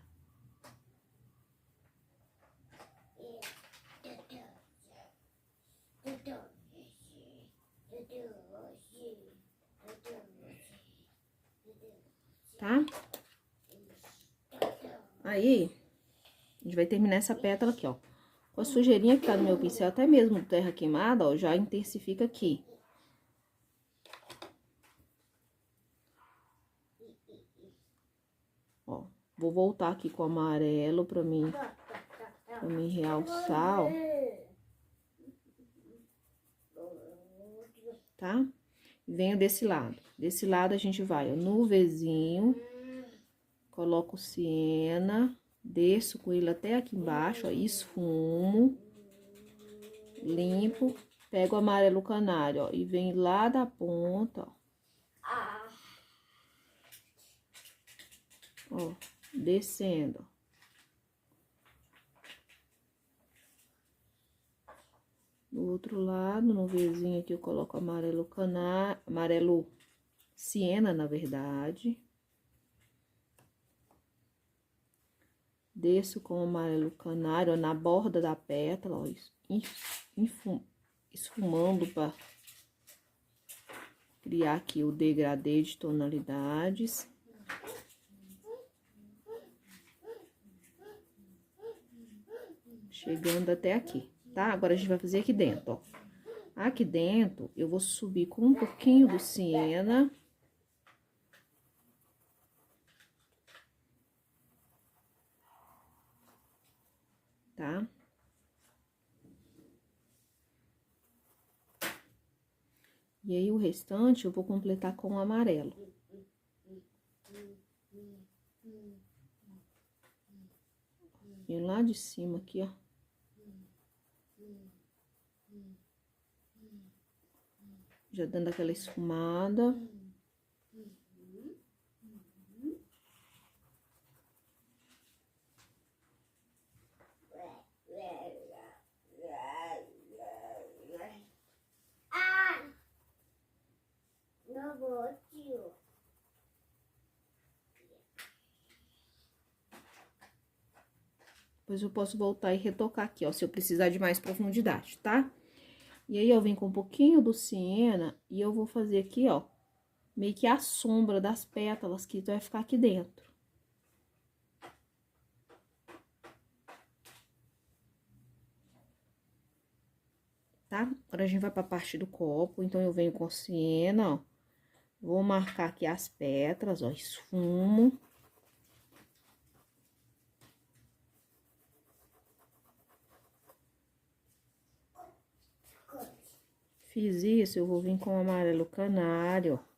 Tá? Aí, a gente vai terminar essa pétala aqui, ó. Com a sujeirinha que tá no meu pincel, até mesmo de terra queimada, ó, já intensifica aqui. Ó, vou voltar aqui com o amarelo pra mim realçar, ó. Tá? Venho desse lado. Desse lado a gente vai, ó, no Vzinho, coloco siena, desço com ele até aqui embaixo, ó, esfumo, limpo, pego o amarelo canário, ó, e venho lá da ponta, ó. Ó, descendo. Do outro lado, no Vzinho aqui, eu coloco amarelo canário, amarelo siena, na verdade. Desço com o amarelo canário, ó, na borda da pétala, ó, esfumando para criar aqui o degradê de tonalidades. Chegando até aqui, tá? Agora a gente vai fazer aqui dentro, ó. Aqui dentro, eu vou subir com um pouquinho do siena. Tá? E aí, o restante eu vou completar com o amarelo. E lá de cima aqui, ó. Já dando aquela esfumada. Depois eu posso voltar e retocar aqui, ó, se eu precisar de mais profundidade, tá? E aí, eu venho com um pouquinho do siena e eu vou fazer aqui, ó, meio que a sombra das pétalas que vai ficar aqui dentro. Tá? Agora a gente vai pra parte do copo, então eu venho com siena, ó. Vou marcar aqui as pétalas, ó, esfumo. Fiz isso, eu vou vir com o amarelo canário, ó.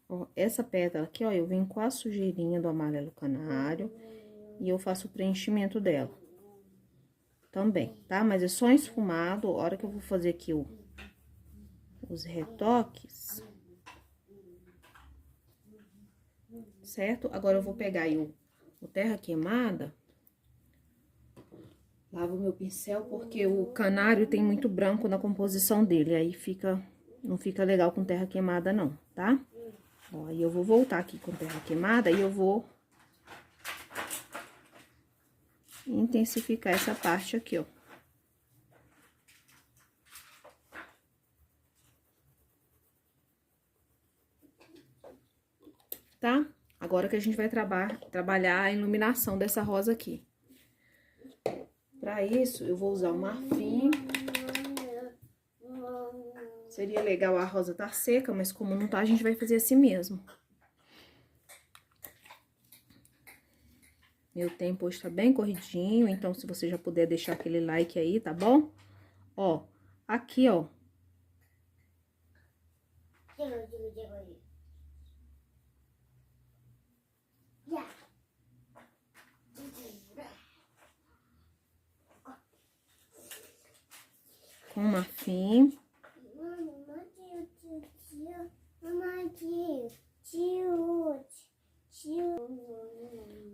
Ó, essa pétala aqui, ó, eu venho com a sujeirinha do amarelo canário e eu faço o preenchimento dela também, tá? Mas é só esfumado, a hora que eu vou fazer aqui os retoques, certo? Agora, eu vou pegar aí o terra queimada, lavo o meu pincel, porque o canário tem muito branco na composição dele, aí não fica legal com terra queimada não, tá? Ó, aí eu vou voltar aqui com terra queimada e eu vou intensificar essa parte aqui, ó. Tá? Agora que a gente vai trabalhar a iluminação dessa rosa aqui. Pra isso, eu vou usar o marfim. Seria legal a rosa tá seca, mas como não tá, a gente vai fazer assim mesmo. Meu tempo hoje tá bem corridinho, então se você já puder deixar aquele like aí, tá bom? Ó, aqui, ó. Com marfim.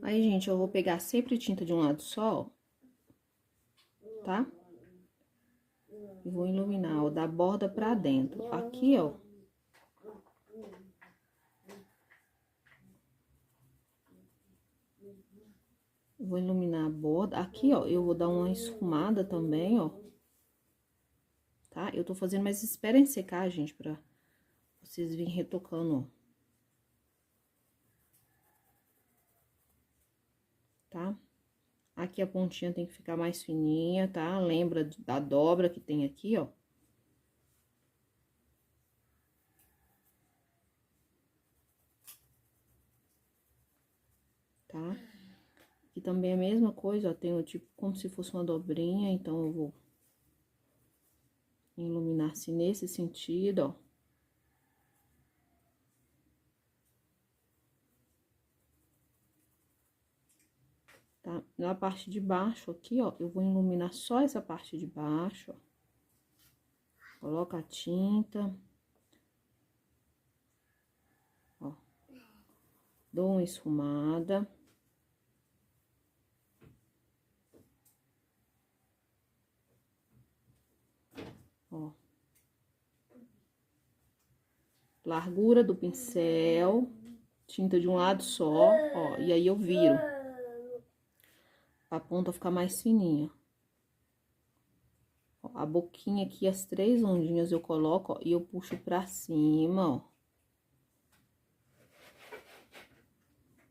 Aí, gente, eu vou pegar sempre tinta de um lado só, ó, tá? E vou iluminar, ó, da borda pra dentro. Aqui, ó. Vou iluminar a borda. Aqui, ó, eu vou dar uma esfumada também, ó. Tá? Eu tô fazendo, mas esperem secar, gente, pra vocês virem retocando, ó. Tá? Aqui a pontinha tem que ficar mais fininha, tá? Lembra da dobra que tem aqui, ó. Tá? Aqui também é a mesma coisa, ó. Tem tipo como se fosse uma dobrinha, então eu vou iluminar assim nesse sentido, ó. Tá? Na parte de baixo aqui, ó, eu vou iluminar só essa parte de baixo, ó. Coloca a tinta. Ó. Dou uma esfumada. Ó. Largura do pincel. Tinta de um lado só, ó. E aí eu viro. A ponta ficar mais fininha. Ó, a boquinha aqui, as 3 ondinhas eu coloco, ó, e eu puxo pra cima, ó.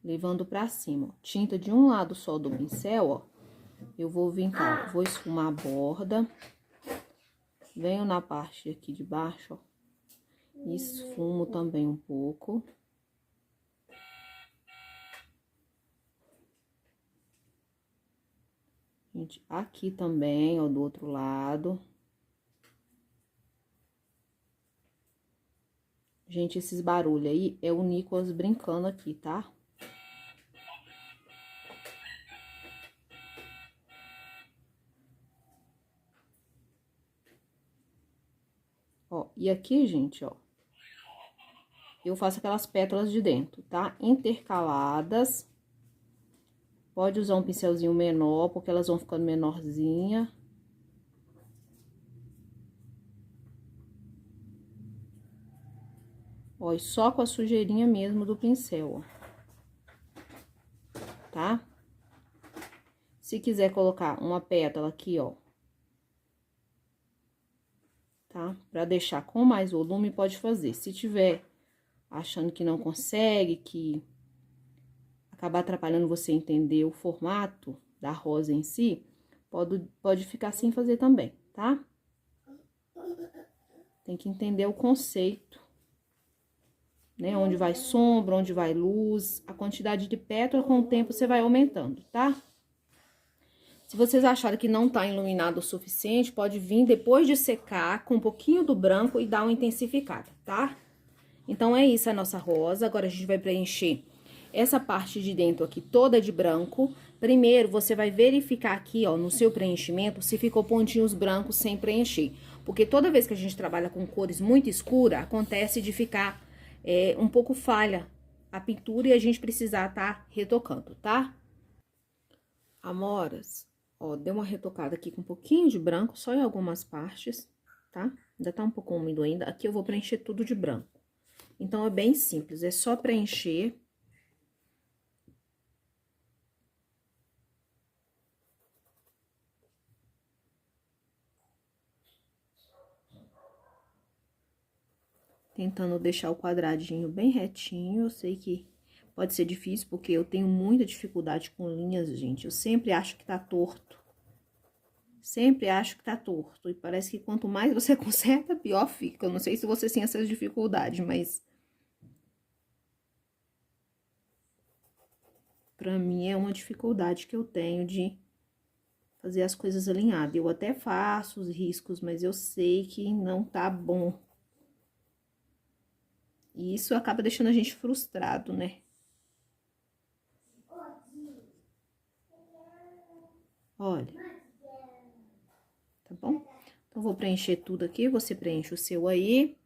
Levando pra cima, ó. Tinta de um lado só do pincel, ó. Eu vou vir cá, ó, vou esfumar a borda. Venho na parte aqui de baixo, ó. Esfumo também um pouco. Gente, aqui também, ó, do outro lado. Gente, esses barulhos aí é o Nicolas brincando aqui, tá? Ó, e aqui, gente, ó. Eu faço aquelas pétalas de dentro, tá? Intercaladas. Pode usar um pincelzinho menor, porque elas vão ficando menorzinha. Ó, e só com a sujeirinha mesmo do pincel, ó. Tá? Se quiser colocar uma pétala aqui, ó. Tá? Pra deixar com mais volume, pode fazer. Se tiver achando que não consegue, que acabar atrapalhando você entender o formato da rosa em si, pode ficar sem fazer também, tá? Tem que entender o conceito, né? Onde vai sombra, onde vai luz, a quantidade de pétala com o tempo você vai aumentando, tá? Se vocês acharem que não tá iluminado o suficiente, pode vir depois de secar com um pouquinho do branco e dar uma intensificada, tá? Então, é isso a nossa rosa. Agora, a gente vai preencher essa parte de dentro aqui toda de branco. Primeiro, você vai verificar aqui, ó, no seu preenchimento, se ficou pontinhos brancos sem preencher. Porque toda vez que a gente trabalha com cores muito escuras, acontece de ficar um pouco falha a pintura e a gente precisar tá retocando, tá? Amoras, ó, deu uma retocada aqui com um pouquinho de branco, só em algumas partes, tá? Ainda tá um pouco úmido ainda. Aqui eu vou preencher tudo de branco. Então, é bem simples, é só preencher. tentando deixar o quadradinho bem retinho. Eu sei que pode ser difícil, porque eu tenho muita dificuldade com linhas, gente. Eu sempre acho que tá torto. Sempre acho que tá torto. E parece que quanto mais você conserta, pior fica. Eu não sei se você tem essas dificuldades, mas... pra mim é uma dificuldade que eu tenho de fazer as coisas alinhadas. Eu até faço os riscos, mas eu sei que não tá bom. E isso acaba deixando a gente frustrado, né? Olha. Tá bom? Então, vou preencher tudo aqui, você preenche o seu aí.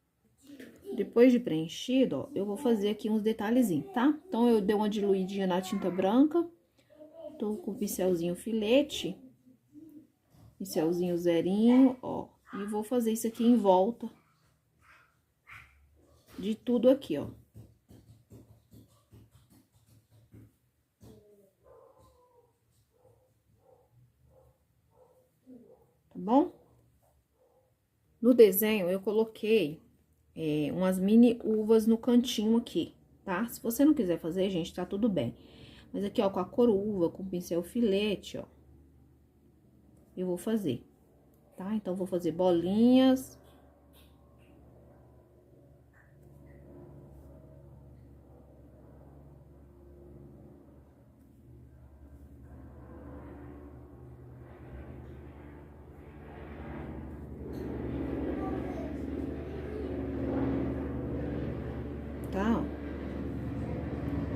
Depois de preenchido, ó, eu vou fazer aqui uns detalhezinhos, tá? Então, eu dei uma diluidinha na tinta branca. Tô com o pincelzinho filete. Pincelzinho zerinho, ó. E vou fazer isso aqui em volta de tudo aqui, ó. Tá bom? No desenho, eu coloquei umas mini uvas no cantinho aqui, tá? Se você não quiser fazer, gente, tá tudo bem. Mas aqui, ó, com a cor uva, com o pincel filete, ó, eu vou fazer, tá? Então, vou fazer bolinhas. Tá, ó.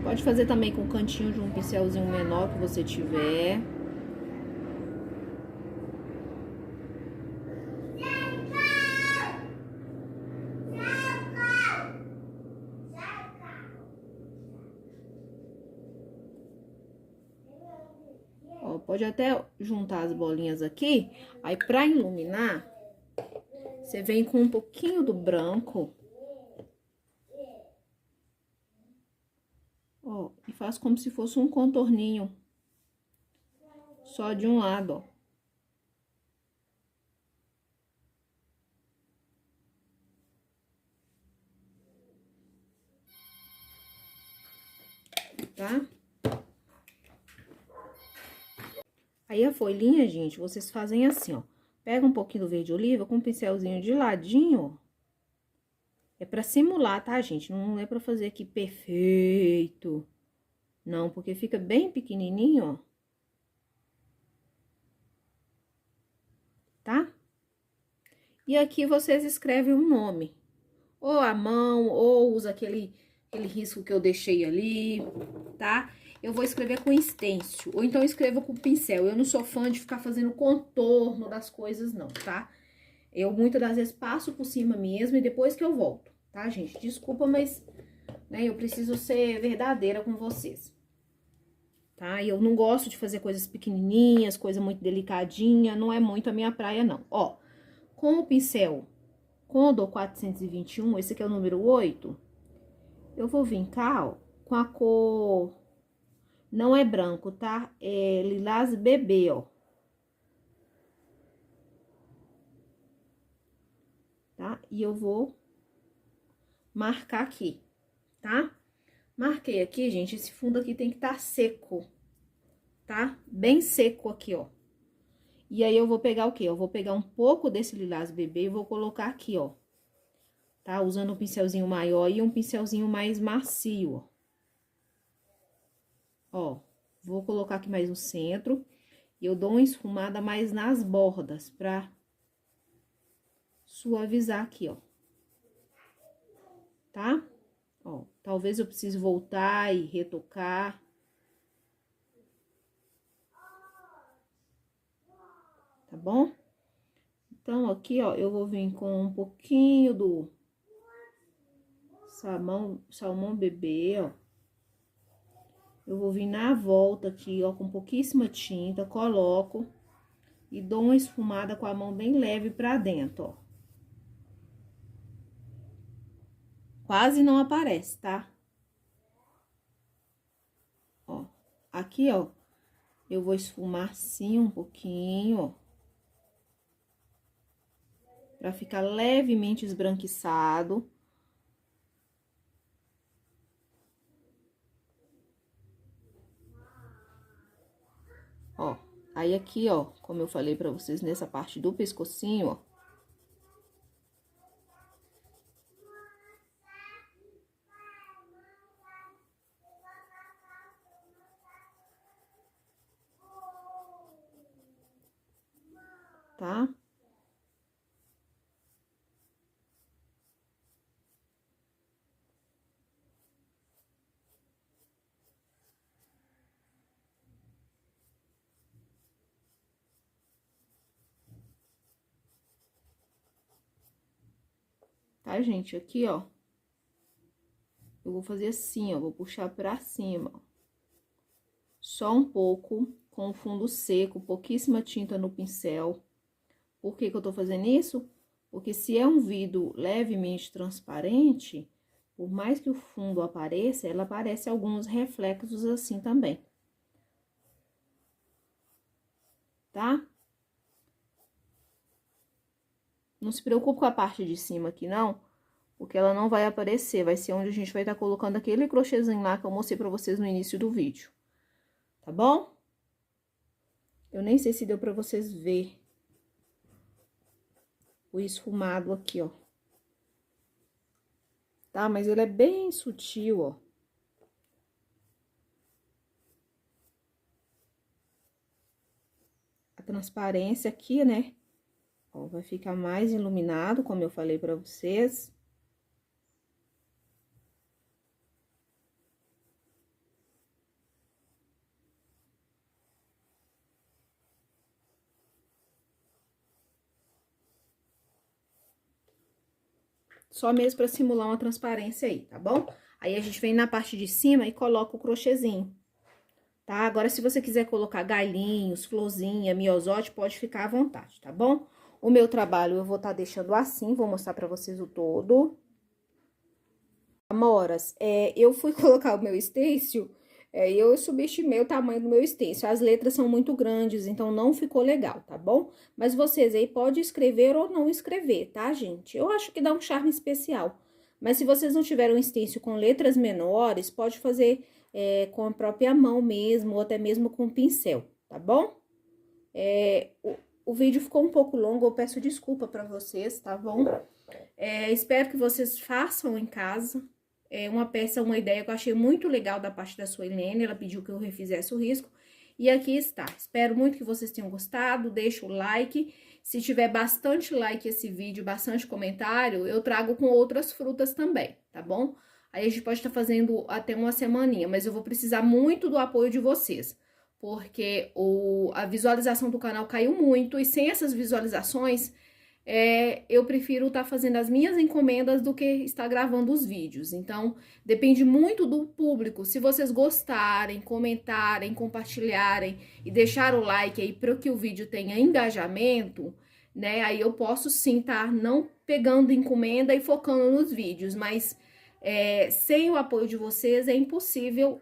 Pode fazer também com o cantinho de um pincelzinho menor que você tiver. Ó, pode até juntar as bolinhas aqui. Aí, pra iluminar, você vem com um pouquinho do branco. Ó, e faz como se fosse um contorninho. Só de um lado, ó. Tá? Aí, a folhinha, gente, vocês fazem assim, ó. Pega um pouquinho do verde oliva com um pincelzinho de ladinho, ó. É pra simular, tá, gente? Não é pra fazer aqui perfeito. Não, porque fica bem pequenininho, ó. Tá? E aqui vocês escrevem um nome. Ou à mão, ou usa aquele risco que eu deixei ali, tá? Eu vou escrever com stencil, ou então escreva com pincel. Eu não sou fã de ficar fazendo contorno das coisas, não, tá? Eu, muitas das vezes, passo por cima mesmo e depois que eu volto, tá, gente? Desculpa, mas, né, eu preciso ser verdadeira com vocês. Tá? E eu não gosto de fazer coisas pequenininhas, coisa muito delicadinha, não é muito a minha praia, não. Ó, com o pincel Condor 421, esse aqui é o número 8, eu vou vir cá, ó, com a cor, não é branco, tá? É lilás bebê, ó. Tá? E eu vou marcar aqui, tá? Marquei aqui, gente, esse fundo aqui tem que estar seco, tá? Bem seco aqui, ó. E aí, eu vou pegar o quê? Eu vou pegar um pouco desse lilás bebê e vou colocar aqui, ó. Tá? Usando um pincelzinho maior e um pincelzinho mais macio, ó. Ó, vou colocar aqui mais no centro. E eu dou uma esfumada mais nas bordas, pra suavizar aqui, ó. Tá? Ó, talvez eu precise voltar e retocar. Tá bom? Então, aqui, ó, eu vou vir com um pouquinho do salmão bebê, ó. Eu vou vir na volta aqui, ó, com pouquíssima tinta, coloco e dou uma esfumada com a mão bem leve pra dentro, ó. Quase não aparece, tá? Ó, aqui, ó, eu vou esfumar assim um pouquinho, ó. Pra ficar levemente esbranquiçado. Aí aqui, ó, como eu falei pra vocês, nessa parte do pescocinho, ó. Tá? Tá, gente? Aqui, ó. Eu vou fazer assim, ó. Vou puxar pra cima, ó. Só um pouco, com o fundo seco, pouquíssima tinta no pincel. Por que que eu tô fazendo isso? Porque se é um vidro levemente transparente, por mais que o fundo apareça, ela aparece alguns reflexos assim também. Tá? Não se preocupe com a parte de cima aqui, não, porque ela não vai aparecer. Vai ser onde a gente vai estar colocando aquele crochêzinho lá que eu mostrei pra vocês no início do vídeo. Tá bom? Eu nem sei se deu pra vocês ver o esfumado aqui, ó. Tá? Mas ele é bem sutil, ó. A transparência aqui, né? Ó, vai ficar mais iluminado, como eu falei pra vocês. Só mesmo pra simular uma transparência aí, tá bom? Aí, a gente vem na parte de cima e coloca o crochêzinho, tá? Agora, se você quiser colocar galinhos, florzinha, miosote, pode ficar à vontade, tá bom? O meu trabalho eu vou estar deixando assim, vou mostrar pra vocês o todo. Amoras, eu fui colocar o meu stencil, eu subestimei o tamanho do meu stencil. As letras são muito grandes, então não ficou legal, tá bom? Mas vocês aí podem escrever ou não escrever, tá, gente? Eu acho que dá um charme especial. Mas se vocês não tiverem um stencil com letras menores, pode fazer com a própria mão mesmo, ou até mesmo com pincel, tá bom? O vídeo ficou um pouco longo, eu peço desculpa pra vocês, tá bom? Espero que vocês façam em casa. Uma ideia que eu achei muito legal da parte da sua Helene, ela pediu que eu refizesse o risco. E aqui está. Espero muito que vocês tenham gostado, deixa o like. Se tiver bastante like esse vídeo, bastante comentário, eu trago com outras frutas também, tá bom? Aí a gente pode estar fazendo até uma semaninha, mas eu vou precisar muito do apoio de vocês, porque a visualização do canal caiu muito, e sem essas visualizações, eu prefiro estar fazendo as minhas encomendas do que estar gravando os vídeos. Então, depende muito do público. Se vocês gostarem, comentarem, compartilharem e deixar o like aí para que o vídeo tenha engajamento, né? Aí eu posso sim estar não pegando encomenda e focando nos vídeos, mas sem o apoio de vocês é impossível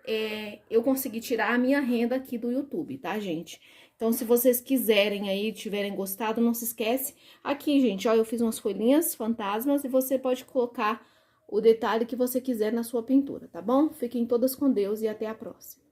eu conseguir tirar a minha renda aqui do YouTube, tá, gente? Então, se vocês quiserem aí, tiverem gostado, não se esquece. Aqui, gente, ó, eu fiz umas folhinhas fantasmas e você pode colocar o detalhe que você quiser na sua pintura, tá bom? Fiquem todas com Deus e até a próxima.